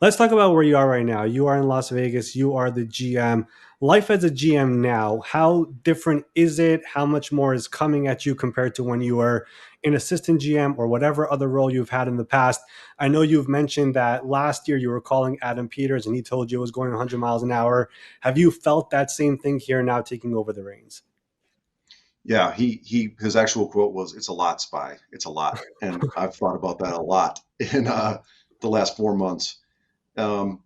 Let's talk about where you are right now. You are in Las Vegas. You are the GM. Life as a GM now, how different is it? How much more is coming at you compared to when you were an assistant GM or whatever other role you've had in the past? I know you've mentioned that last year you were calling Adam Peters and he told you it was going 100 miles an hour. Have you felt that same thing here now taking over the reins? Yeah, he his actual quote was, "It's a lot, Spy. It's a lot." And I've thought about that a lot in the last 4 months. Um,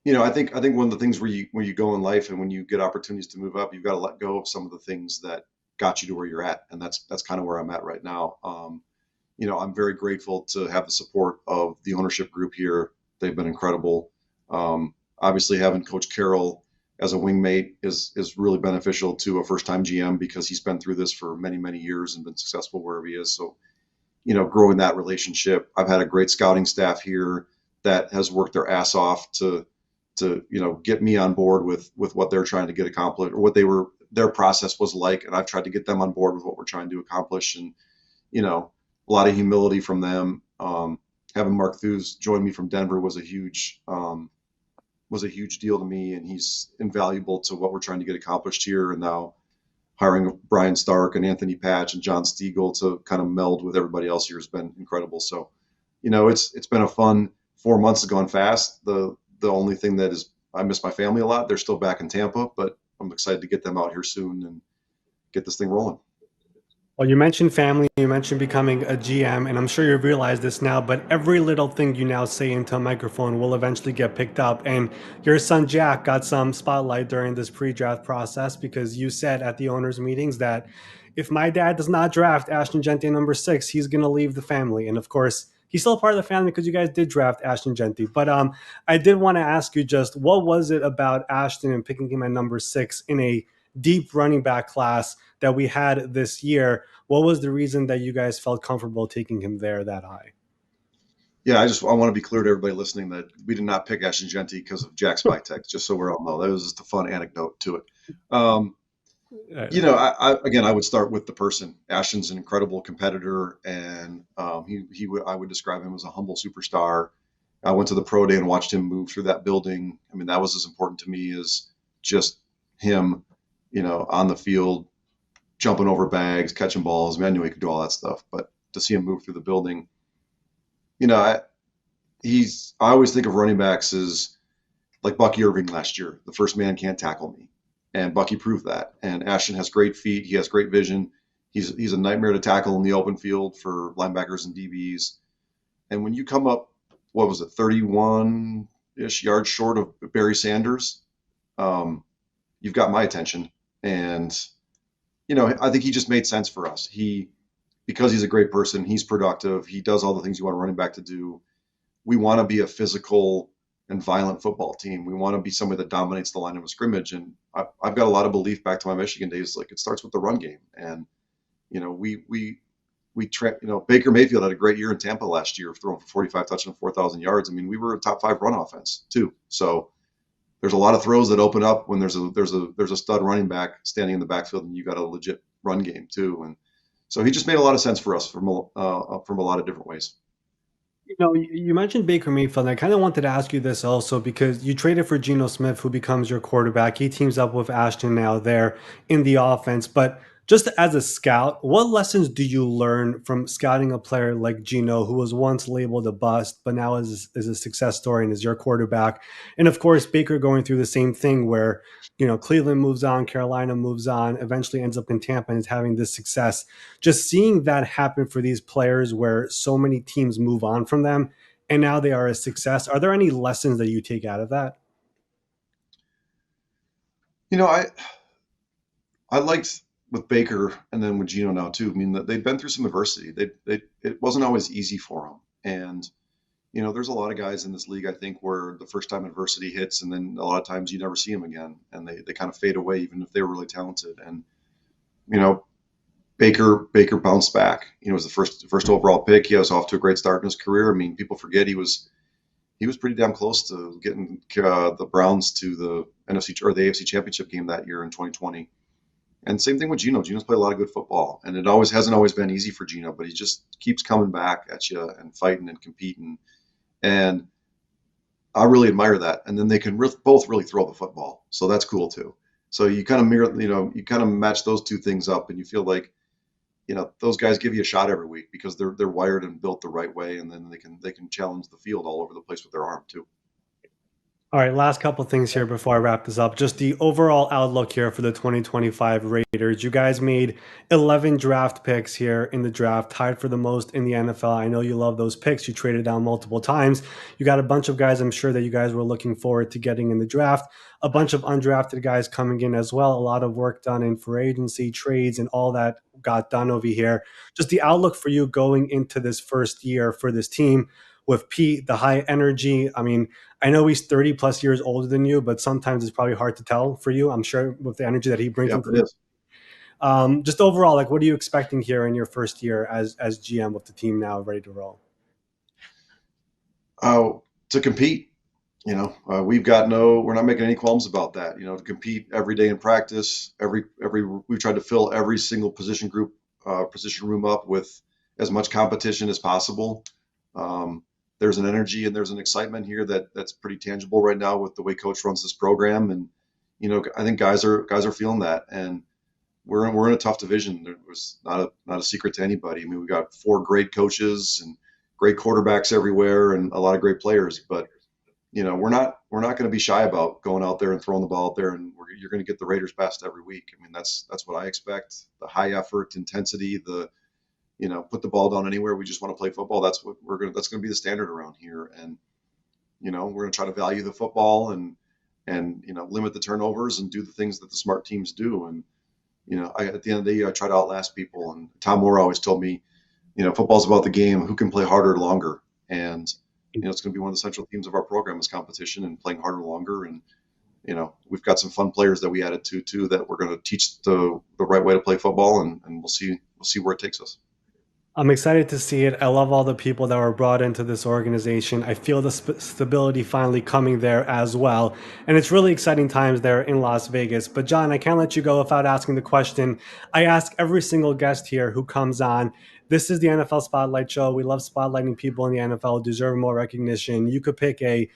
I think one of the things where you go in life and when you get opportunities to move up, you've got to let go of some of the things that got you to where you're at, and that's kind of where I'm at right now. I'm very grateful to have the support of the ownership group here. They've been incredible. Obviously, having Coach Carroll as a wingmate is really beneficial to a first time GM because he's been through this for many years and been successful wherever he is. So, growing that relationship. I've had a great scouting staff here that has worked their ass off to get me on board with what they're trying to get accomplished, or what their process was like, and I've tried to get them on board with what we're trying to accomplish. And a lot of humility from them. Having Mark Thews join me from Denver was a huge deal to me, and he's invaluable to what we're trying to get accomplished here. And now hiring Brian Stark and Anthony Patch and John Stiegel to kind of meld with everybody else here has been incredible. So, it's been a fun 4 months. Has gone fast. The only thing that is, I miss my family a lot. They're still back in Tampa, but I'm excited to get them out here soon and get this thing rolling. Well, you mentioned family, you mentioned becoming a GM, and I'm sure you realize this now, but every little thing you now say into a microphone will eventually get picked up. And your son Jack got some spotlight during this pre draft process because you said at the owners' meetings that if my dad does not draft Ashton Gente number 6, he's going to leave the family. And of course, he's still part of the family because you guys did draft Ashton Jeanty. But I did want to ask you just what was it about Ashton and picking him at number 6 in a deep running back class that we had this year? What was the reason that you guys felt comfortable taking him there that high? Yeah, I want to be clear to everybody listening that we did not pick Ashton Jeanty because of Jack Spytek, just so we're all know. That was just a fun anecdote to it. Um, again, I would start with the person. Ashton's an incredible competitor, and I would describe him as a humble superstar. I went to the pro day and watched him move through that building. I mean, that was as important to me as just him, on the field, jumping over bags, catching balls. I mean, I knew he could do all that stuff, but to see him move through the building, you know, I, I always think of running backs as like Bucky Irving last year. The first man can't tackle me, and Bucky proved that. And Ashton has great feet. He has great vision. He's a nightmare to tackle in the open field for linebackers and DBs. And when you come up, what was it, 31 ish yards short of Barry Sanders, um, you've got my attention. And I think he just made sense for us. Because he's a great person, he's productive. He does all the things you want a running back to do. We want to be a physical and violent football team. We want to be somebody that dominates the line of a scrimmage. And I've got a lot of belief back to my Michigan days. Like, it starts with the run game. And Baker Mayfield had a great year in Tampa last year, throwing for 45 touchdowns, 4,000 yards. I mean, we were a top 5 run offense too. So there's a lot of throws that open up when there's a stud running back standing in the backfield, and you got a legit run game too. And so he just made a lot of sense for us from a lot of different ways. You mentioned Baker Mayfield. And I kind of wanted to ask you this also because you traded for Geno Smith, who becomes your quarterback. He teams up with Ashton now there in the offense. But just as a scout, what lessons do you learn from scouting a player like Geno, who was once labeled a bust, but now is a success story and is your quarterback? And of course, Baker going through the same thing where, Cleveland moves on, Carolina moves on, eventually ends up in Tampa and is having this success. Just seeing that happen for these players where so many teams move on from them and now they are a success. Are there any lessons that you take out of that? You know, I liked with Baker and then with Geno now too. I mean, they've been through some adversity. It wasn't always easy for them, and there's a lot of guys in this league, I think, where the first time adversity hits, and then a lot of times you never see them again, and they kind of fade away, even if they were really talented. And you know, Baker bounced back. Was the first overall pick. He was off to a great start in his career. I mean, people forget he was pretty damn close to getting the Browns to the NFC or the AFC Championship game that year in 2020. And same thing with Geno. Geno's played a lot of good football, and it always hasn't always been easy for Geno, but he just keeps coming back at you and fighting and competing. And I really admire that. And then they can both really throw the football. So that's cool too. So you kind of mirror, you kind of match those two things up and you feel like, those guys give you a shot every week because they're wired and built the right way. And then they can challenge the field all over the place with their arm too. All right, last couple things here before I wrap this up. Just the overall outlook here for the 2025 Raiders. You guys made 11 draft picks here in the draft, tied for the most in the NFL. I know you love those picks. You traded down multiple times. You got a bunch of guys I'm sure that you guys were looking forward to getting in the draft. A bunch of undrafted guys coming in as well. A lot of work done in free agency, trades, and all that got done over here. Just the outlook for you going into this first year for this team with Pete, the high energy. I mean, I know he's 30 plus years older than you, but sometimes it's probably hard to tell for you, I'm sure, with the energy that he brings Yeah, into it the is. just overall, like, what are you expecting here in your first year as GM with the team now ready to roll? To compete, we're not making any qualms about that. To compete every day in practice, we tried to fill every single position room up with as much competition as possible. There's an energy and there's an excitement here that's pretty tangible right now with the way coach runs this program. And, I think guys are feeling that. And we're in a tough division. It was not a secret to anybody. I mean, we got four great coaches and great quarterbacks everywhere and a lot of great players, but we're not going to be shy about going out there and throwing the ball out there, and you're going to get the Raiders' best every week. I mean, that's what I expect. The high effort, intensity, put the ball down anywhere. We just want to play football. That's going to be the standard around here, and we're going to try to value the football and limit the turnovers and do the things that the smart teams do. And at the end of the day, I try to outlast people. And Tom Moore always told me, football's about the game. Who can play harder longer? And it's going to be one of the central themes of our program is competition and playing harder longer. And we've got some fun players that we added to too that we're going to teach the right way to play football, and we'll see where it takes us. I'm excited to see it. I love all the people that were brought into this organization. I feel the stability finally coming there as well. And it's really exciting times there in Las Vegas. But, John, I can't let you go without asking the question I ask every single guest here who comes on. This is the NFL Spotlight Show. We love spotlighting people in the NFL who deserve more recognition. You could pick a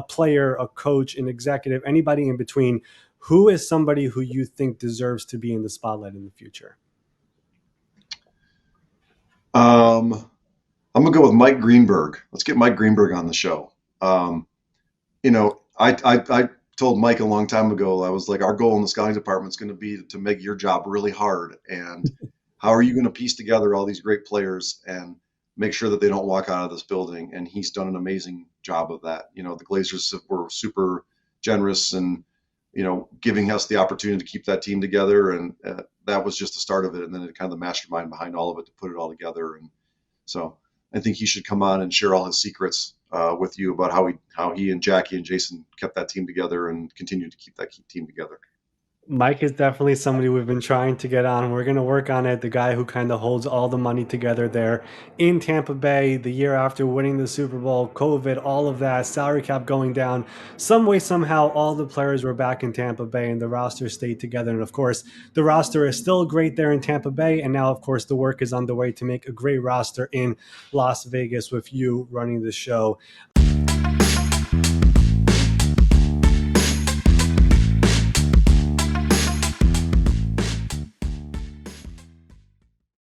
player, a coach, an executive, anybody in between. Who is somebody who you think deserves to be in the spotlight in the future? Um, I'm gonna go with Mike Greenberg. Let's get Mike Greenberg on the show. I told Mike a long time ago. I was like, our goal in the scouting department is going to be to make your job really hard. And how are you going to piece together all these great players and make sure that they don't walk out of this building? And he's done an amazing job of that. The Glazers were super generous and giving us the opportunity to keep that team together. And that was just the start of it. And then it kind of the mastermind behind all of it to put it all together. And so I think he should come on and share all his secrets with you about how he and Jackie and Jason kept that team together and continue to keep that team together. Mike is definitely somebody we've been trying to get on. We're going to work on it. The guy who kind of holds all the money together there in Tampa Bay the year after winning the Super Bowl, COVID, all of that, salary cap going down. Some way, somehow, all the players were back in Tampa Bay and the roster stayed together. And of course, the roster is still great there in Tampa Bay. And now, of course, the work is underway to make a great roster in Las Vegas with you running the show.